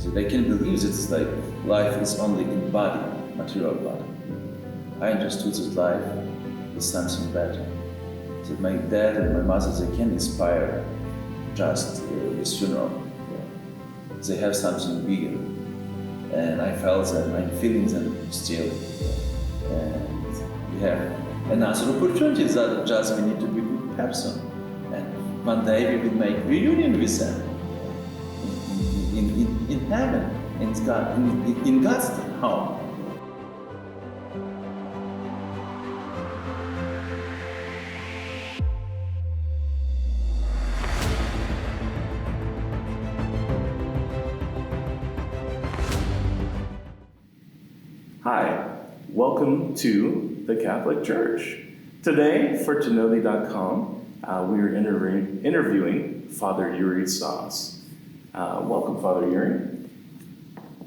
So they can believe that it's like life is only in body, material body. I understood that life is something better. That my dad and my mother, they can inspire just this funeral. They have something bigger. And I felt them, I'm feeling them still. And we have another opportunity that just we need to be a good person. And one day we will make reunion with them in heaven, in God's home. Hi, welcome to the Catholic Church. Today, for ToKnowThee.com, we are interviewing Father Yuri Sas. Welcome, Father Yuri.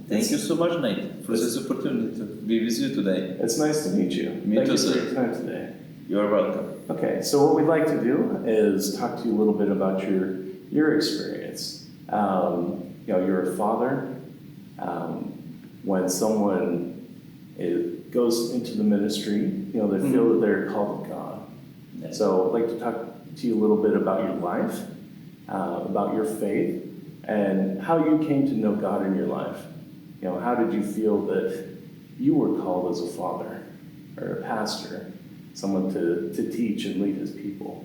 Thank you so much, Nate, for this opportunity to be with you today. It's nice to meet you. Thank you for your time today. You're welcome. Okay, so what we'd like to do is talk to you a little bit about your experience. You're a father. When someone goes into the ministry, they feel that they're called of God. Yeah. So I'd like to talk to you a little bit about your life, about your faith, and how you came to know God in your life. How did you feel that you were called as a father or a pastor, someone to teach and lead his people?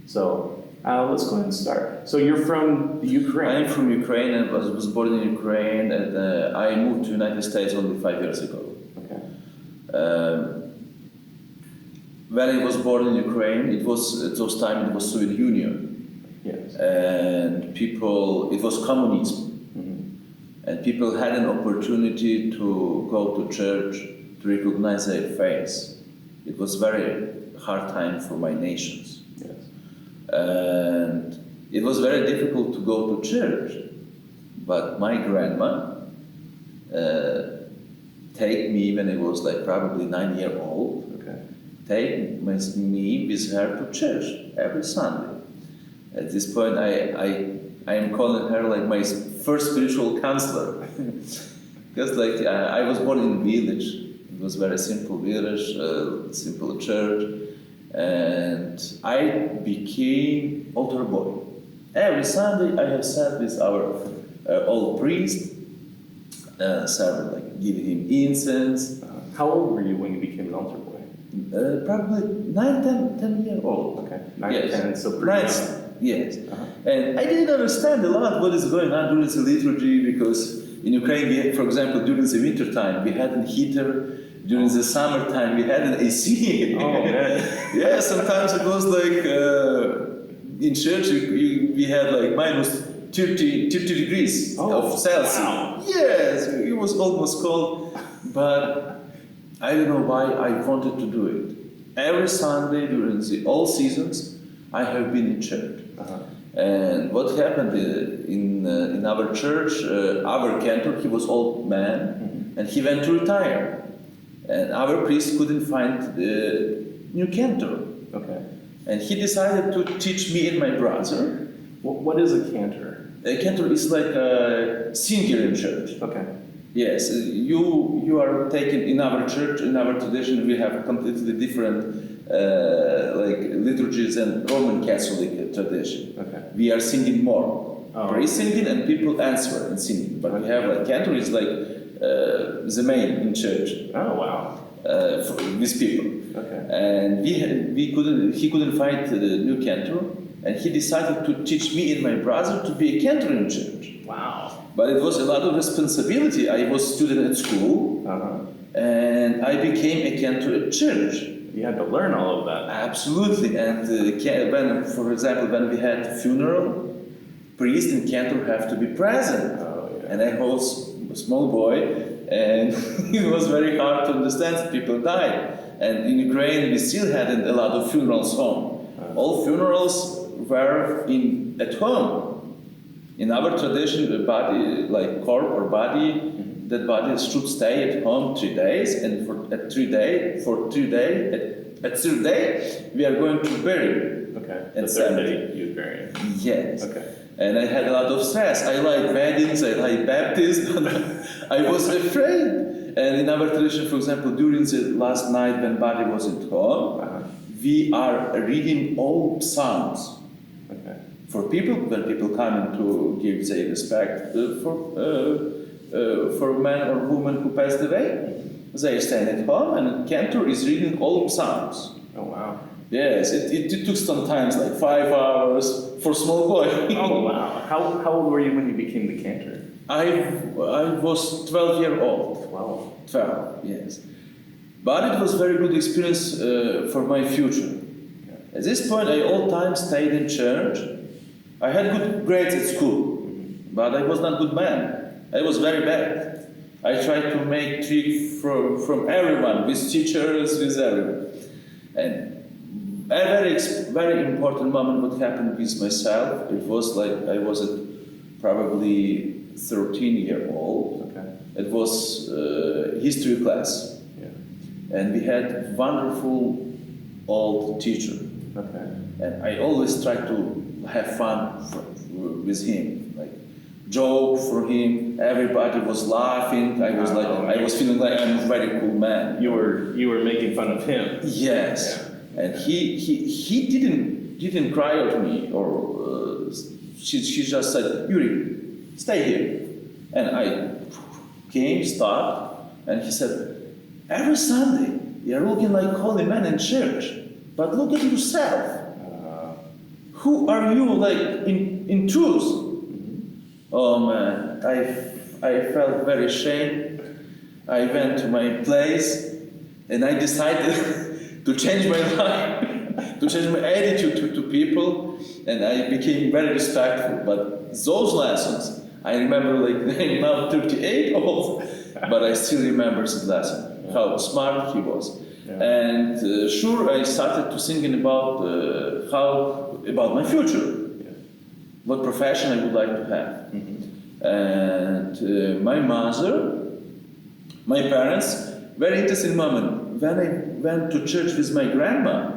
So let's go ahead and start. So you're from the Ukraine. I'm from Ukraine and was born in Ukraine, and I moved to the United States only 5 years ago. When I was born in Ukraine, it was at those times it was Soviet Union, Yes. and it was communism, and people had an opportunity to go to church to recognize their faith. It was very hard time for my nations, Yes. and it was very difficult to go to church. But my grandma take me when I was like probably 9 years old. Take me with her to church every Sunday. At this point, I am calling her like my first spiritual counselor, because I was born in a village. It was very simple village, simple church, and I became altar boy. Every Sunday, I have sat with our old priest, giving him incense. How old were you when you became an altar boy? Probably 10 years old. Okay, 9 yes. 10, so pretty young. Yes. And I didn't understand a lot what is going on during the liturgy, because in Ukraine, we had, for example, during the winter time, we had a heater. During the summertime, we had an AC. Oh, man. Yeah, sometimes it was like, in church, we had like minus 30 degrees of Celsius. Wow. Yes, it was almost cold, but I don't know why I wanted to do it. Every Sunday during all seasons, I have been in church. And what happened in our church, our cantor, he was old man, and he went to retire. And our priest couldn't find the new cantor. Okay. And he decided to teach me and my brother. What is a cantor? A cantor is like a singer in church. Okay. Yes, you are taken in our church, in our tradition. We have completely different liturgies and Roman Catholic tradition. Okay. We are singing more, praise Okay. singing, and people answer and singing. But we have cantor is like the main in church. Oh, wow. For these people. Okay. And he couldn't find the new cantor, and he decided to teach me and my brother to be a cantor in church. Wow. But it was a lot of responsibility. I was a student at school, and I became a cantor at church. You had to learn all of that. Absolutely. And when, for example, when we had a funeral, priest and cantor have to be present. Oh, yeah. And I was a small boy, and it was very hard to understand that people died. And in Ukraine, we still had a lot of funerals home. All funerals were at home. In our tradition, the body, like corpse or body, that body should stay at home 3 days, and at third day, we are going to bury it. Okay. And The third day you'd bury it. Yes. Okay. And I had a lot of stress. I like weddings, I like baptism, I was afraid. And in our tradition, for example, during the last night when Buddy was at home, we are reading all psalms. Okay. For people, when people come in to give their respect for a man or woman who passed away, they stand at home and cantor is reading all psalms. Oh, wow. Yes, it took sometimes like 5 hours for small boy. Oh, wow. How old were you when you became the cantor? I was 12 years old. 12, yes. But it was very good experience for my future. At this point, I all time stayed in church. I had good grades at school, but I was not good man. I was very bad. I tried to make trick from everyone, with teachers, with everyone. And a very important moment what happened with myself, it was like I was at probably 13 years old. Okay. It was history class. Yeah. And we had wonderful old teacher. Okay. And I always tried to have fun with him, like joke for him. Everybody was laughing. I was feeling like I'm a very cool man. You were making fun of him. Yes, and he didn't cry at me, or she just said, "Yuri, stay here," and I came, stopped, and he said, "Every Sunday you're looking like holy man in church, but look at yourself. Who are you, like in truth?" Oh man, I felt very ashamed. I went to my place and I decided to change my life, to change my attitude to people, and I became very respectful. But those lessons, I remember like I'm now 38 old, but I still remember that lesson, how smart he was. Yeah. And sure, I started to thinking about about my future. What profession I would like to have. And my parents, very interesting moment. When I went to church with my grandma,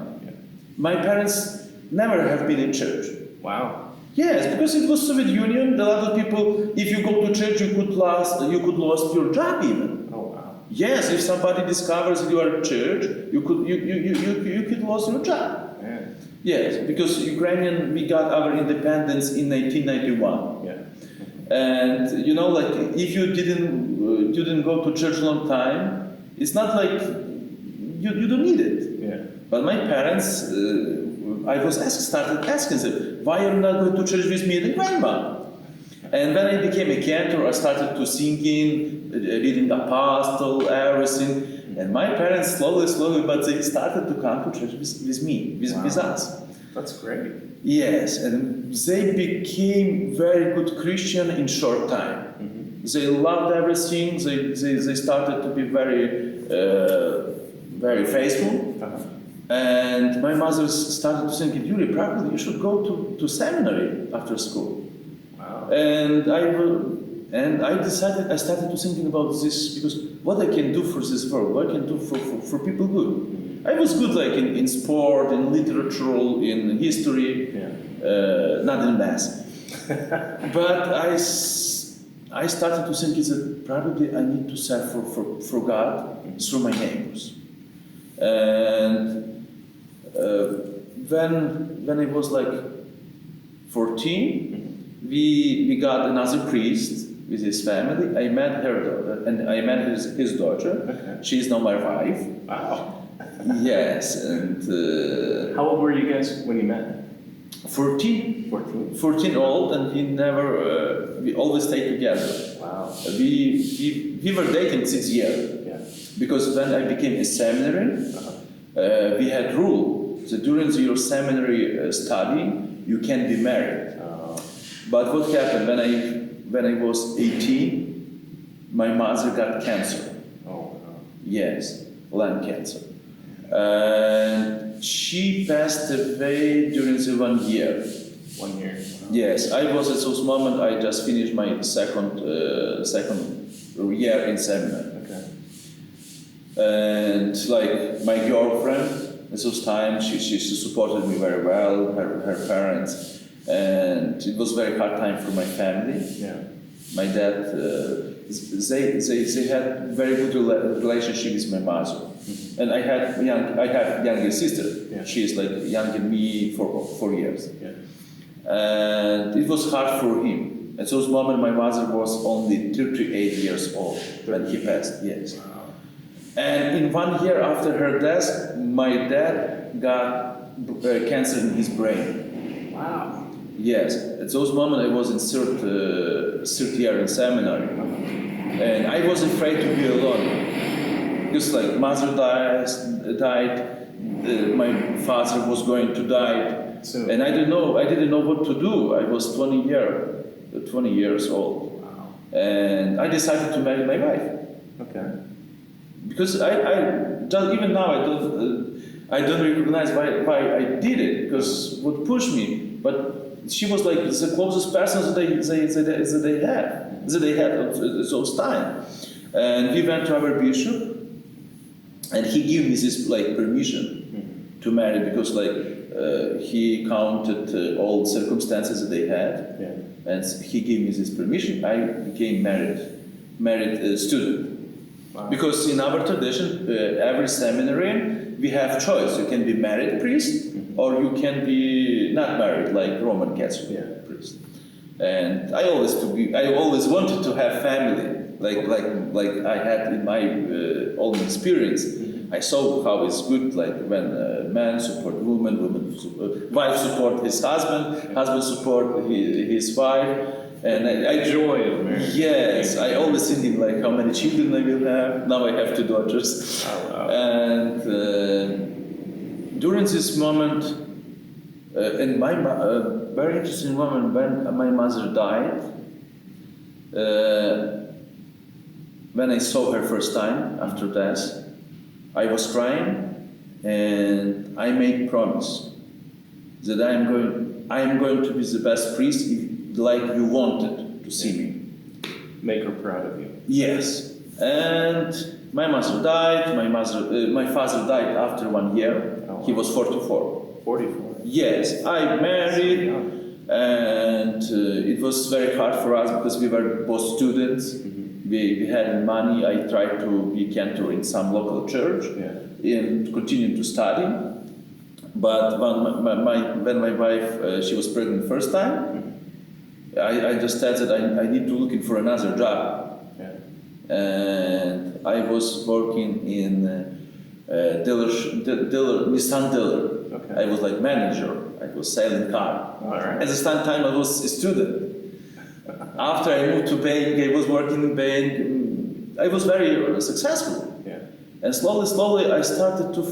my parents never have been in church. Wow. Yes, because it was Soviet Union. A lot of people, if you go to church, you could lose your job even. Oh wow. Yes, if somebody discovers you are at church, you could lose your job. Yeah. Yes, because we got our independence in 1991. Yeah. And you know, like if you didn't go to church a long time, it's not like you don't need it. Yeah. But my parents, I started asking them, why are you not going to church with me and grandma? And when I became a cantor, I started to singing, reading Apostle, everything. And my parents slowly, but they started to come to church with me, with us. That's great. Yes, and they became very good Christian in short time. They loved everything. They started to be very faithful. And my mother started to think, Yuri, probably you should go to seminary after school. Wow. And I decided, I started to thinking about this, because what I can do for this world, what I can do for people good. I was good like in sport, in literature, in history, not in math. But I started to think that probably I need to serve for God through my neighbors. And when I was like 14, we got another priest with his family. I met her daughter, and I met his daughter. Okay. She is now my wife. Wow. Yes, and How old were you guys when you met? 14. 14. Old, and we always stayed together. Wow. We were dating 6 years. Yeah. Because when I became a seminarian, we had rule that during your seminary study, you can be married. But what happened when I was 18, my mother got cancer. Oh, wow. Yes, lung cancer. And she passed away during the 1 year. 1 year. Yes, I was at this moment, I just finished my second year in seminary. Okay. And like my girlfriend, at those times, she supported me very well, her parents. and it was very hard time for my family. Yeah. My dad, they had very good relationship with my mother, and I have younger sister. Yeah. She is like younger than me for 4 years, Yeah. and it was hard for him. At those moment, my mother was only 38 years old when he passed. Yes. Wow. And in 1 year after her death, my dad got cancer in his brain. Wow. Yes, at those moments I was in third year in seminary, and I was afraid to be alone. Because like mother died, my father was going to die, Soon. and I didn't know what to do. I was 20 years old, Wow. and I decided to marry my wife. Okay. Because I don't, even now I don't recognize why I did it, because what pushed me, but she was like the closest person that they had at those time. And we went to our bishop, and he gave me this like permission to marry, because like he counted all circumstances that they had, Yeah. and he gave me this permission. I became married student. Wow. Because in our tradition, every seminarian, we have choice. You can be married priest, or you can be not married, like Roman Catholic Yeah. priest. And I always wanted to have family, like I had in my own experience. I saw how it's good, like when man support woman, wife support his husband support his wife. And I Joy of marriage. Yes, I always thinking like how many children I will have. Now I have 2 daughters. Oh, wow. And during this moment, and very interesting moment when my mother died, when I saw her first time after death, I was crying, and I made promise that I am going to be the best priest like you wanted to see me. Make her proud of you. Yes. And my mother died. My father died after 1 year. Oh, He was 44. 44. Yes, I married, So young. and it was very hard for us because we were both students. We had money. I tried to be cantor in some local church Yeah. and continue to study. But when my wife she was pregnant first time, I just said that I need to looking for another job, Yeah. and I was working in Nissan dealer. Okay. I was like manager. I was selling car. All right. At the same time, I was a student. After I moved to bank, I was working in bank. I was very successful. Yeah. And slowly, I started to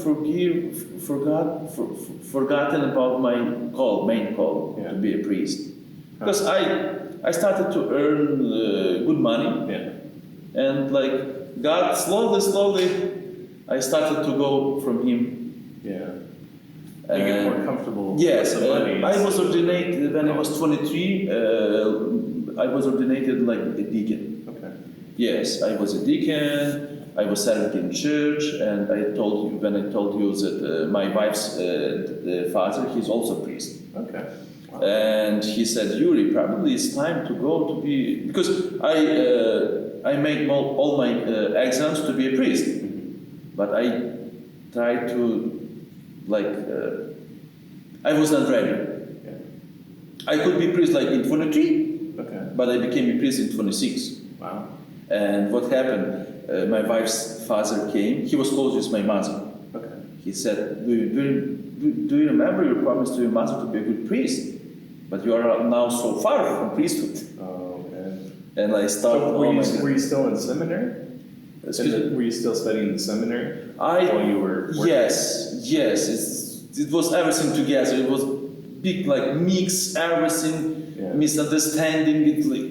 forgotten about my main call Yeah. to be a priest. Because I started to earn good money, Yeah. and like God slowly, I started to go from Him. Yeah. You get more comfortable Yes, with the money. I was ordained when I was 23. I was ordained like a deacon. Okay. Yes, I was a deacon. I was serving in church, and when I told you that my wife's father, he's also a priest. Okay. Wow. And he said, Yuri, probably it's time to go to be, because I made all my exams to be a priest, but I tried to, I was not ready. Yeah. I could be priest like in 23, Okay. but I became a priest in 26. Wow. And what happened? My wife's father came. He was close with my mother. Okay. He said, do you remember your promise to your mother to be a good priest? But you are now so far from priesthood. Oh, okay. And I started. So were you still in seminary? Were you still studying in the seminary while you were working? Yes. It was everything together. It was big, like mix everything, Yeah. misunderstanding.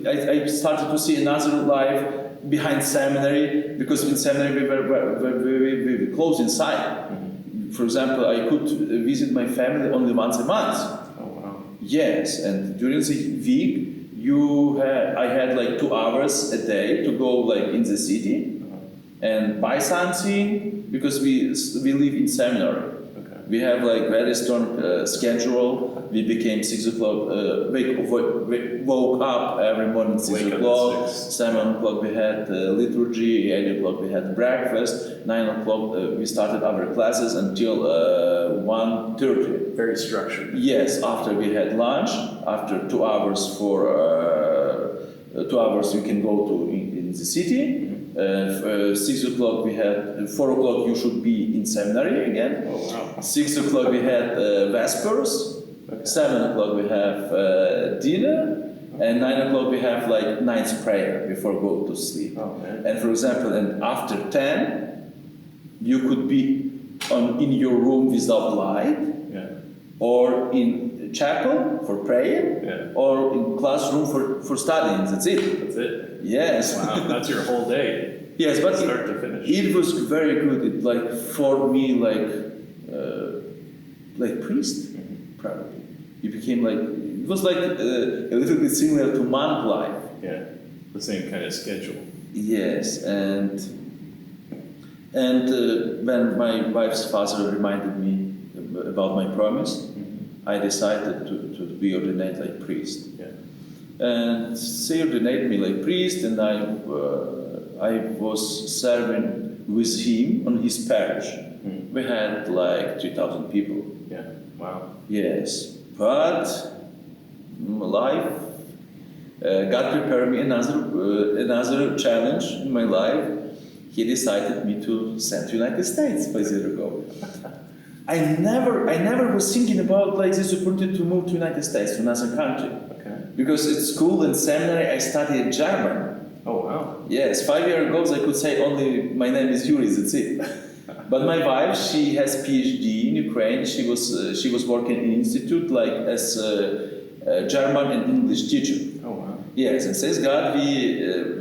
I started to see another life behind seminary, because in seminary we were close inside. For example, I could visit my family only once a month. Oh, wow. Yes, and during the week, I had like 2 hours a day to go like in the city and buy something, because we live in seminary. Okay. We have like very strong schedule. We became 6 o'clock. Woke up every morning 6 Wake up at o'clock. 6. 7 o'clock we had liturgy. 8 o'clock we had breakfast. 9 o'clock we started our classes until 1:30. Very structured. Yes, after we had lunch, after 2 hours for 2 hours you can go to in the city. 6 o'clock we had 4 o'clock you should be in seminary again. Oh wow. 6 o'clock we had Vespers. Okay. 7 o'clock we have dinner, and 9 o'clock we have like night's prayer before go to sleep. Oh man. And for example, and after 10, you could be in your room without light, Yeah. or in chapel for prayer, Yeah. or in classroom for studying. That's it. That's it. Yes. Wow. That's your whole day. Yes, but Start to finish. it was very good. It like for me like priest probably. You became like it was like a little bit similar to monk life. Yeah. The same kind of schedule. Yes, and when my wife's father reminded me about my promise, I decided to be ordained like priest. Yeah. And they ordained me like priest, and I was serving with him on his parish. We had like 3,000 people. Yeah. Wow. Yes, but life, God prepared me another challenge in my life. He decided me to send to United States 5 years ago. I never was thinking about like this opportunity to move to United States, to another country. Okay. Because at school and seminary I studied German. Oh wow. Yes, 5 years ago I could say only my name is Yuri, that's it. But my wife, she has PhD in Ukraine. She was working in institute like as a German and English teacher. Oh wow. Yes, and thanks God,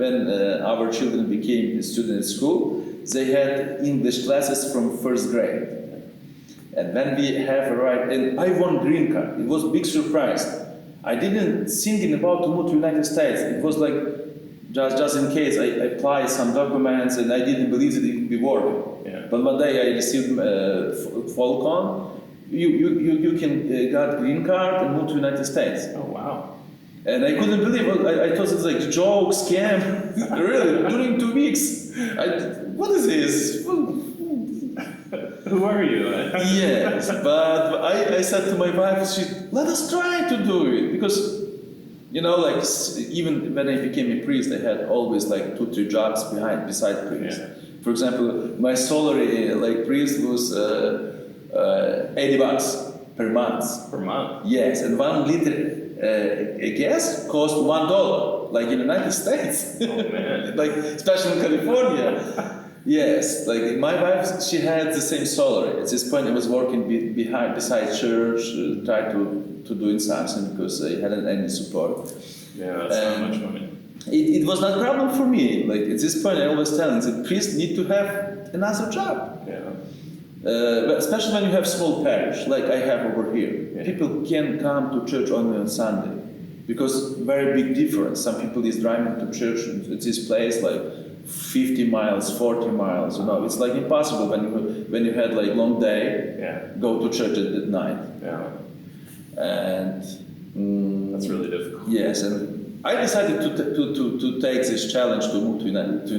when our children became students at school, they had English classes from first grade. And when we have arrived, and I won green card. It was a big surprise. I didn't thinking about to move to United States. It was like just in case I applied some documents and I didn't believe that it would be working. Yeah. But one day I received Falcon. You can get green card and move to United States. Oh wow. And I couldn't believe it. I thought it's like joke, scam. Really, during 2 weeks. What is this? Who are you? Yes, but I said to my wife, let us try to do it. Because, you know, like even when I became a priest, I had always like 2-3 jobs beside priest. Yeah. For example, my salary like priest was $80 per month. Per month. Yes, and 1 liter a gas cost $1, like in the United States. Oh man. Like especially in California. Yes, like my wife, she had the same salary. At this point, I was working beside church, try to doing something because I hadn't any support. Yeah, that's not much money. It was not a problem for me. Like at this point, I always tell them that priests need to have another job. Yeah. But especially when you have small parish, like I have over here. Yeah. People can come to church only on Sunday because very big difference. Some people is driving to church at this place like 50 miles, 40 miles. You know, it's like impossible when you had like long day. Yeah. Go to church at night. Yeah. And That's really difficult. yes, and I decided to take this challenge to move to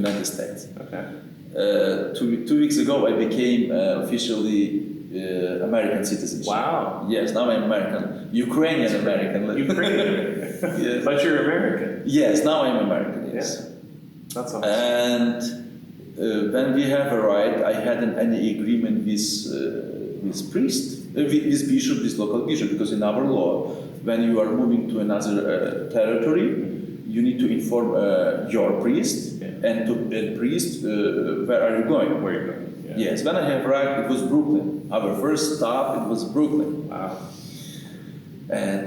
United States. Okay. 2 weeks ago, I became officially American citizen. Wow. Yes, now I'm American, Ukrainian American. Ukrainian. Yes. But you're American. Yes, now I'm American. Yes. Yeah. That's awesome. And when we have arrived, I hadn't any agreement with priest, with bishop, with local bishop, because in our law, when you are moving to another territory, you need to inform your priest and priest where are you going. Where are you going? Yeah. Yes, when I have arrived, it was Brooklyn. Our first stop, it was Brooklyn. Wow. And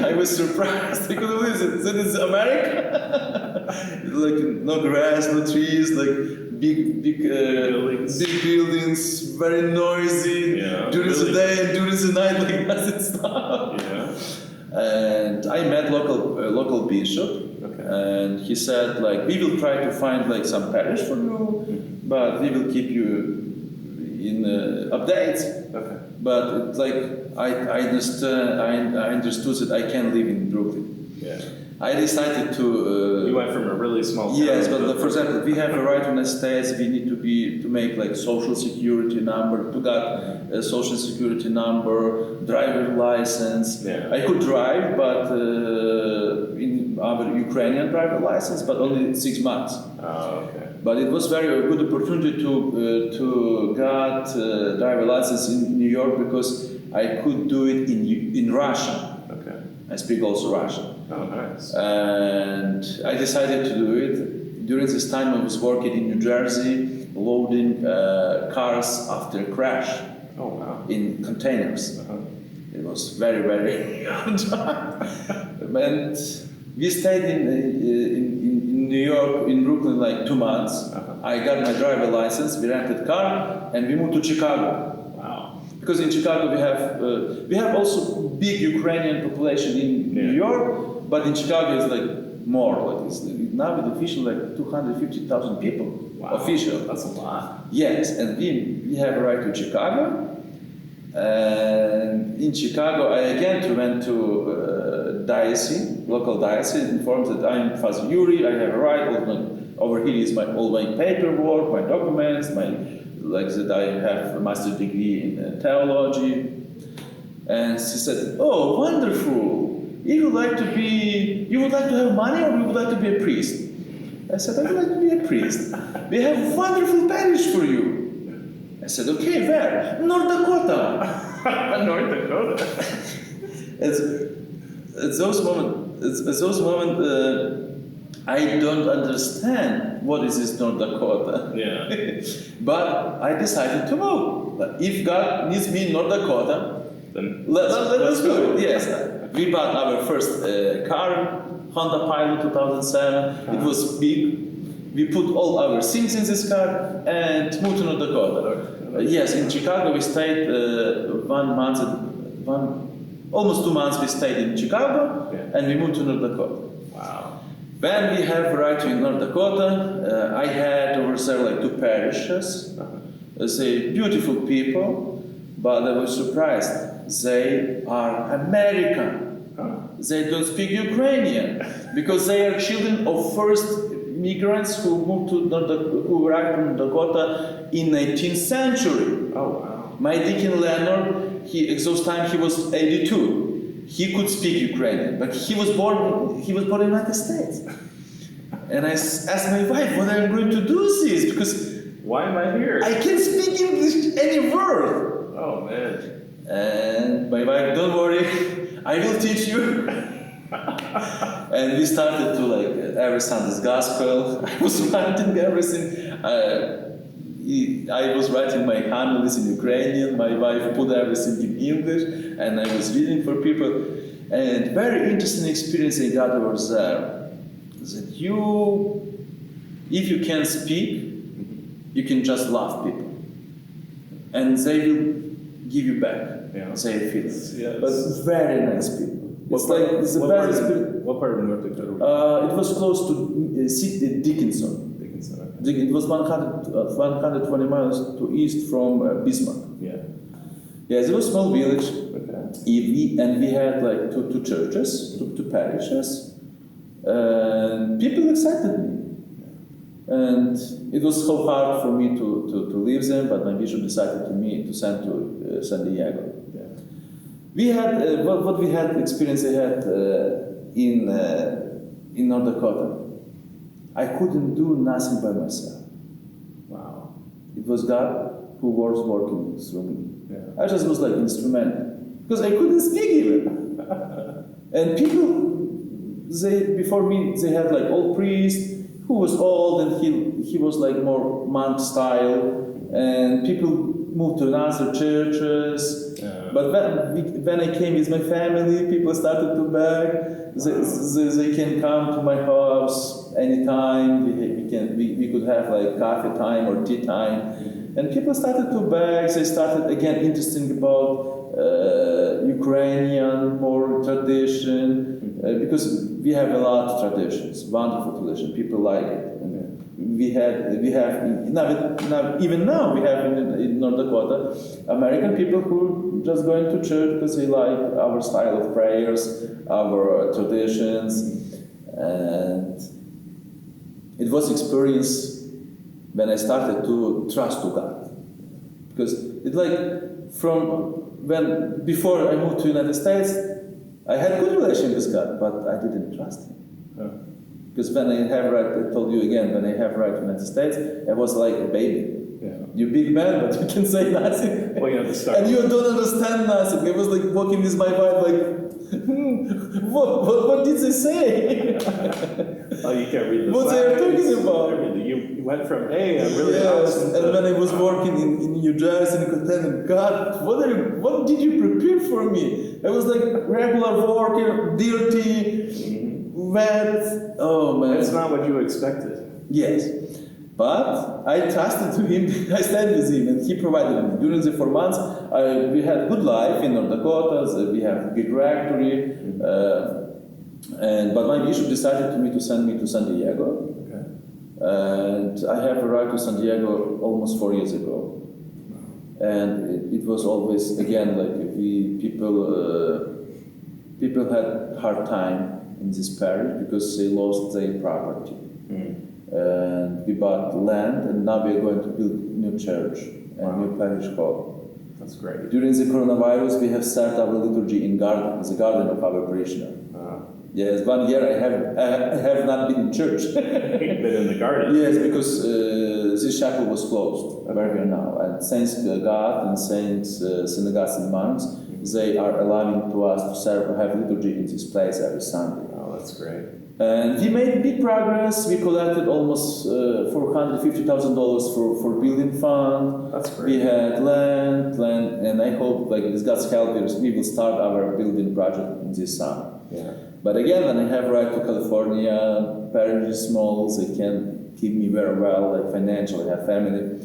I was surprised. I couldn't believe it. That is America. Like no grass, no trees, like big buildings, very noisy. Yeah, during really. the day and during the night, like doesn't stop. Yeah. And I met local bishop, Okay. and he said like we will try to find like some parish for you, but we will keep you in updates. Okay. But it's like I understood that I can't live in Brooklyn. Yeah. I decided to. You went from a really small town. Yes, but for example, we have a right in the States. We need to make like social security number, to get a social security number, driver license. Yeah. I could drive, but in our Ukrainian driver license, but only 6 months. Oh, okay. But it was very good opportunity to get driver license in New York because I could do it in Russian. Okay. I speak also Russian. Oh, nice. And I decided to do it. During this time, I was working in New Jersey, loading cars after a crash Oh, wow. in containers. Uh-huh. It was very, very hard job. And we stayed in New York, in Brooklyn, like 2 months. Uh-huh. I got my driver license, we rented car, and we moved to Chicago. Wow. Because in Chicago we have also big Ukrainian population in New York, but in Chicago it's like more. Like now with official like 250,000 people. Wow. Official. That's a lot. Yes, and we have a right to Chicago. And in Chicago, I again went to diocese, local diocese, informed that I'm Father Yuri. I have a right. Over here is all my paperwork, my documents, like that I have a master's degree in theology. And she said, "Oh, wonderful! You would like to have money, or you would like to be a priest?" I said, "I would like to be a priest. We have a wonderful parish for you." I said, "Okay, where?" "North Dakota." North Dakota. At those moments, I don't understand what is this North Dakota. Yeah. But I decided to move. If God needs me in North Dakota, Then let's do it. Yes. We bought our first car, Honda Pilot 2007. It was big. We put all our things in this car and moved to North Dakota. Yes, in Chicago we stayed 1 month, almost 2 months we stayed in Chicago, and we moved to North Dakota. Wow. When we have right in North Dakota, I had over there like 2 parishes. They beautiful people, but I was surprised. They are American. They don't speak Ukrainian because they are children of first migrants who who arrived from Dakota in 19th century. Oh, wow. My deacon Leonard, at those time he was 82. He could speak Ukrainian, but he was born in the United States. And I asked my wife what I'm going to do this because Why am I here? I can't speak English any word. Oh, man. And my wife, don't worry, I will teach you. And we started to like every Sunday's gospel. I was writing everything. I was writing my homilies in Ukrainian. My wife put everything in English, and I was reading for people. And very interesting experience I got over there. That if you can speak, you can just love people, and they will give you back. Yeah. They feel. Yes. But very nice people. It's like it's the what best part experience. of, what part of North Dakota were It was close to Dickinson. you? Dickinson, okay. It was 120 miles to east from Bismarck. Yeah. Yes, it was a small village. Okay. We had like two churches, two parishes, and people accepted me. And it was so hard for me to leave them, but my bishop decided to send to San Diego. Yeah. We had what we had experience I had in North Dakota. I couldn't do nothing by myself. Wow. It was God who was working through me. Yeah. I just was like instrument because I couldn't speak even. And people, before me, they had like old priest who was old and he was like more monk style, and people moved to other churches. Yeah. But when I came with my family, people started to beg. They can come to my house anytime. We could have like coffee time or tea time. And people started to beg. They started again interesting about Ukrainian more tradition because we have a lot of traditions, wonderful tradition. People like it. And we have even now we have in North Dakota American people who just going to church because they like our style of prayers, our traditions, and it was experience when I started to trust to God, because it like from when before I moved to United States, I had good relation with God, but I didn't trust Him. Because when I have right, I told you again, when I have right to the United States, I was like a baby. Yeah. You big man, but you can say nothing. Well, you have to start. And you don't understand nothing. I was like walking with my wife, like, what did they say? Oh, you can't read the What they are signs, talking about. everything. You went from, hey, I'm really Yes, awesome. and when I was working in New Jersey, in Content, God, what did you prepare for me? I was like regular worker, dirty, wet. Oh man. It's not what you expected. Yes, but I trusted to him. I stayed with him, and he provided me. During the 4 months, we had good life in North Dakota. We have big rectory, but my bishop decided to send me to San Diego, Okay. and I have arrived to San Diego almost 4 years ago. And it was always again like people had hard time in this parish because they lost their property. And we bought land, and now we are going to build new church and new parish hall. That's great. During the coronavirus, we have started our liturgy in the garden of our parishioner. Yes, 1 year I have not been in church. Been in the garden. Yes, because this chapel was closed, where we are now. And Saints God and Saints St. Augustine monks, they are allowing to us to have liturgy in this place every Sunday. Oh, that's great. And we made big progress. We collected almost $450,000 for building fund. That's great. We had land, and I hope, like with God's help, we will start our building project in this summer. Yeah. But again, when I have right to California, parish is small, they can keep me very well, like financially, I have family.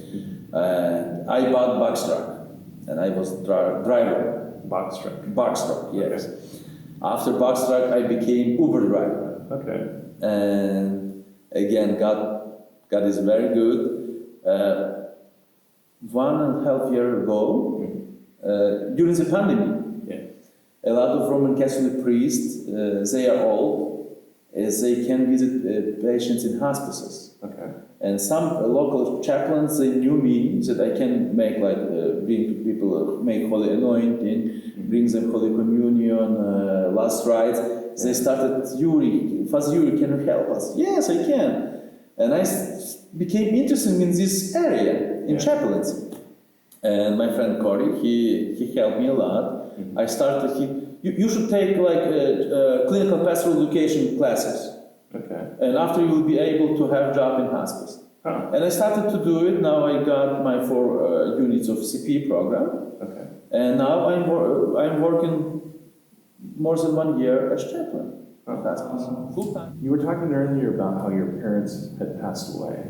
And I bought box truck, and I was driver. Box truck. Box truck, yes. Okay. After box truck, I became Uber driver. Okay. And again, God is very good. 1.5 years ago, during the pandemic, a lot of Roman Catholic priests, they are old, they can visit patients in hospices. Okay. And some local chaplains, they knew me, that I can make bring to people, make holy anointing, bring them holy communion, last rites. They started, Father Yuri, can you help us? Yes, I can. And I became interested in this area, in chaplains. And my friend Corey, he helped me a lot. I started, you should take clinical pastoral education classes. Okay. And after you will be able to have job in hospice. Huh. And I started to do it. Now I got my 4 units of CP program. Okay. And now I'm working more than 1 year as chaplain in hospice, full time. You were talking earlier about how your parents had passed away,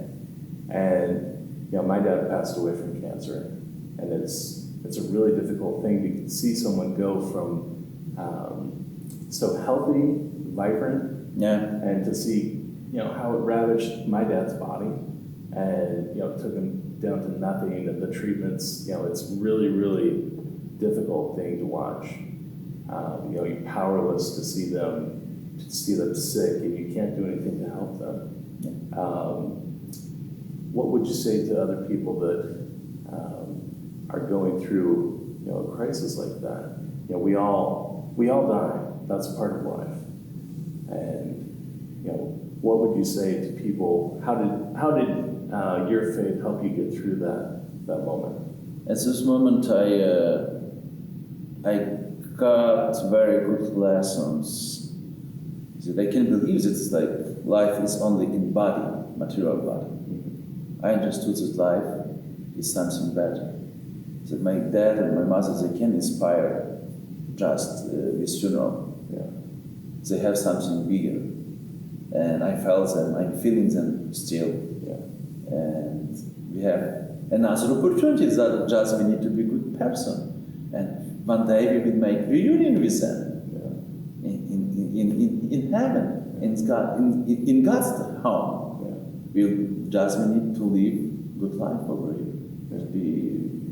and my dad passed away from cancer, and it's a really difficult thing to see someone go from so healthy, vibrant, and to see how it ravaged my dad's body, and took him down to nothing, and the treatments. It's really, really difficult thing to watch. You're powerless to see them sick, and you can't do anything to help them. What would you say to other people that are going through a crisis like that? We all die. That's part of life. And what would you say to people? How did your faith help you get through that moment? At this moment, I got very good lessons. That I can believe that life is only in body, material body. I understood that life is something better. That my dad and my mother, they can inspire just with funeral. They have something bigger. And I felt them, I'm feeling them still. And we have another opportunity that just we need to be a good person. And one day we will make reunion with them. In heaven, in God's home. we need to live good life over here. To be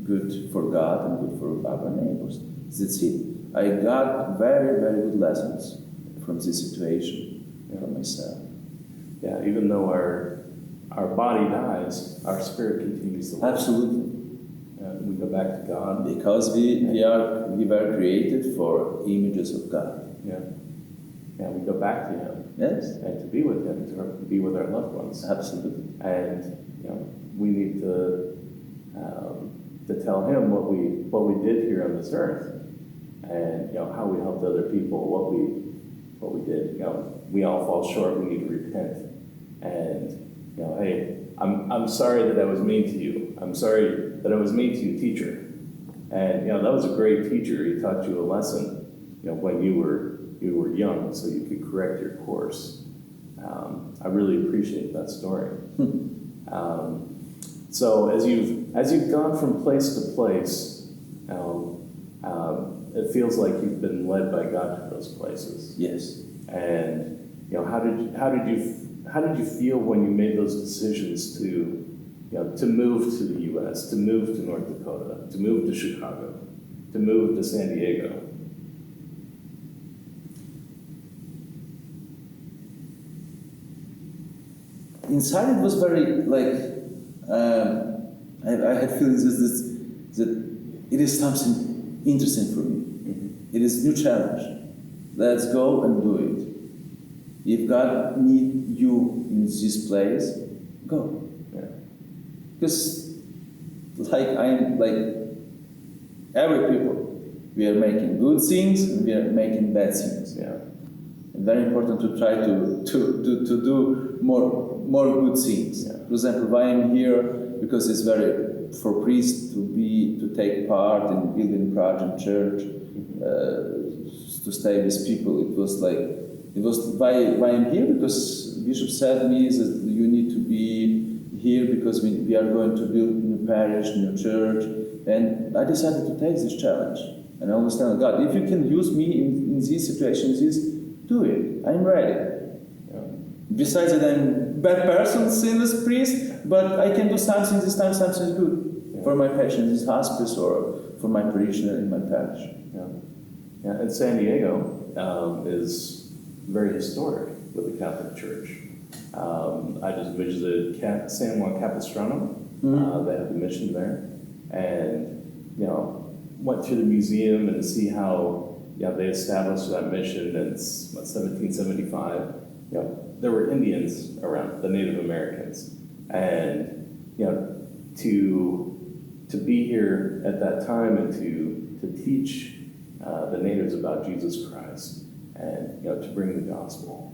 good for God and good for our neighbors. That's it. I got very, very good lessons from this situation for myself. Yeah, even though our body dies, our spirit continues to live. Absolutely. We go back to God. Because we were created for images of God. Yeah. Yeah, we go back to Him. Yes. And to be with Him, to be with our loved ones. Absolutely. And we need to tell Him what we did here on this earth, and how we helped other people, what we did. We all fall short. We need to repent. And hey, I'm sorry that I was mean to you. I'm sorry that I was mean to you, teacher. And that was a great teacher. He taught you a lesson. When you were young, so you could correct your course. I really appreciate that story. So as you've gone from place to place, it feels like you've been led by God to those places. Yes. And how did you feel when you made those decisions to move to the U.S., to move to North Dakota, to move to Chicago, to move to San Diego? Inside it was very I had feelings that it is something interesting for me. Mm-hmm. It is new challenge. Let's go and do it. If God need you in this place, go. Yeah. Because every people, we are making good things and we are making bad things. Yeah. And very important to try to do more good things. Yeah. For example, why I'm here, because it's very for priests to take part in building project church, to stay with people. It was why I'm here, because Bishop said me that you need to be here because we are going to build new parish, new church, and I decided to take this challenge. And I understand God, if you can use me in these situations, do it. I'm ready. Besides that, I'm a bad person, sinless priest, but I can do something this time, something good for my patient, this hospice, or for my parishioner in my parish. Yeah, and San Diego is very historic with the Catholic Church. I just visited San Juan Capistrano. They have a mission there, and went to the museum and to see how they established that mission in 1775. There were Indians around, the Native Americans, and to be here at that time and to teach the natives about Jesus Christ and to bring the gospel.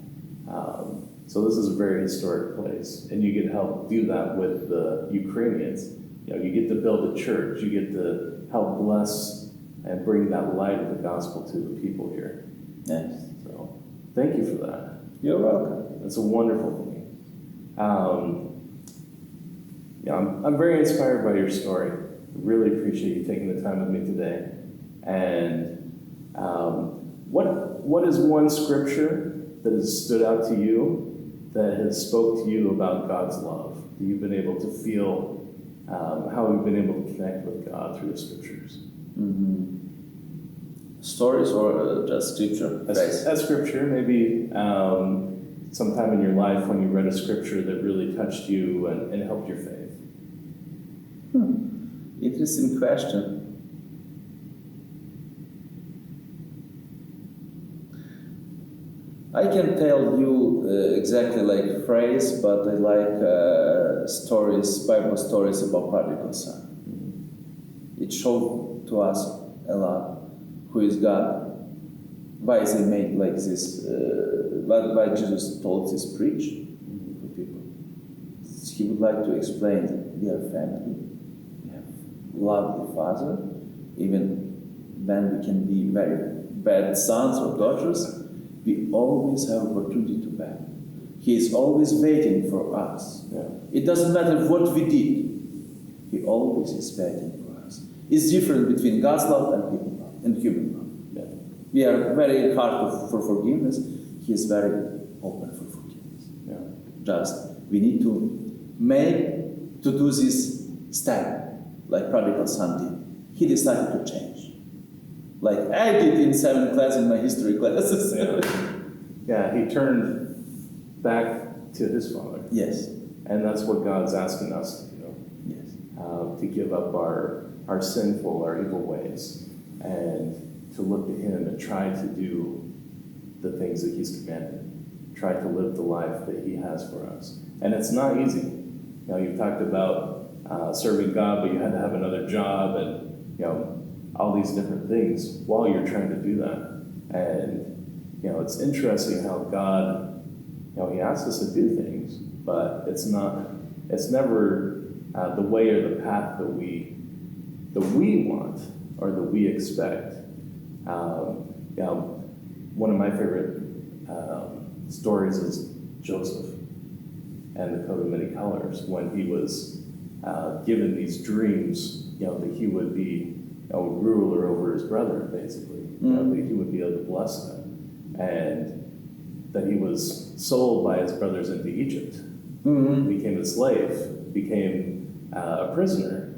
So this is a very historic place, and you get to help do that with the Ukrainians. You get to build a church. You get to help bless and bring that light of the gospel to the people here. Yes. So thank you for that. You're welcome. That's a wonderful thing. I'm very inspired by your story. I really appreciate you taking the time with me today. And what is one scripture that has stood out to you, that has spoke to you about God's love? That you've been able to feel how you've been able to connect with God through the scriptures? Stories or just scripture? As scripture, maybe sometime in your life when you read a scripture that really touched you and helped your faith. Interesting question. I can tell you exactly phrase, but I like stories, Bible stories about prodigal son. It showed to us a lot who is God, why is He made like this, why Jesus told this preach to people. He would like to explain that we are family, we have love the Father, even when we can be very bad sons or daughters, we always have opportunity to back. He is always waiting for us. Yeah. It doesn't matter what we did. He always is waiting for us. It's different between God's love and people love and human love. Yeah. We are very hard for forgiveness. He is very open for forgiveness. Yeah. Just we need to made to do this step, like prodigal son did. He decided to change. Like I did in 7th class in my history classes. Yeah, he turned back to his Father. Yes. And that's what God's asking us to do. Yes. To give up our sinful, our evil ways, and to look to Him and try to do the things that He's commanded. Try to live the life that He has for us. And it's not easy. You know, you've talked about serving God, but you had to have another job and, you know, all these different things while you're trying to do that. And, you know, it's interesting how God, you know, He asks us to do things, but it's never the way or the path that we want or that we expect. You know, one of my favorite stories is Joseph and the coat of many colors, when he was given these dreams, you know, that he would be a ruler over his brother, basically. You know, that he would be able to bless them, and that he was sold by his brothers into Egypt, became a slave, became a prisoner,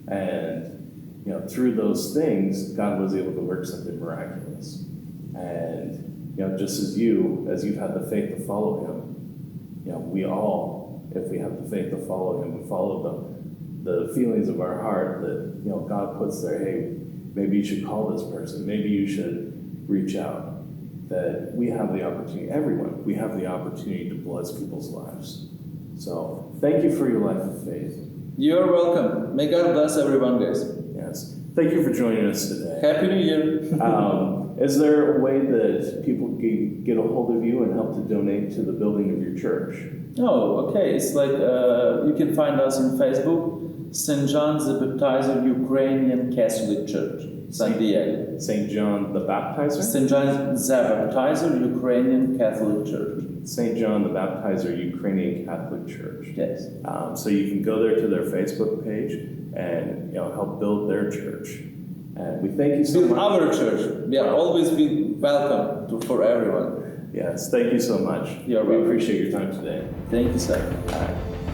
and you know, through those things, God was able to work something miraculous. And you know, just as you've had the faith to follow Him, you know, we all, if we have the faith to follow Him, we follow the feelings of our heart that, you know, God puts there. Hey, maybe you should call this person. Maybe you should reach out. That we have the opportunity. Everyone, we have the opportunity to bless people's lives. So thank you for your life of faith. You're welcome. May God bless everyone, guys. Yes. Thank you for joining us today. Happy New Year. Is there a way that people can get a hold of you and help to donate to the building of your church? Oh, okay. It's like you can find us on Facebook, St. John the Baptizer Ukrainian Catholic Church, San Diego. St. John the Baptizer? St. John the Baptizer Ukrainian Catholic Church. St. John the Baptizer Ukrainian Catholic Church. Yes. So you can go there to their Facebook page and, you know, help build their church. And we thank you so Build much. our church. We are always be welcome for everyone. Yes, thank you so much. You're we welcome. appreciate your time today. Thank you, sir. All right.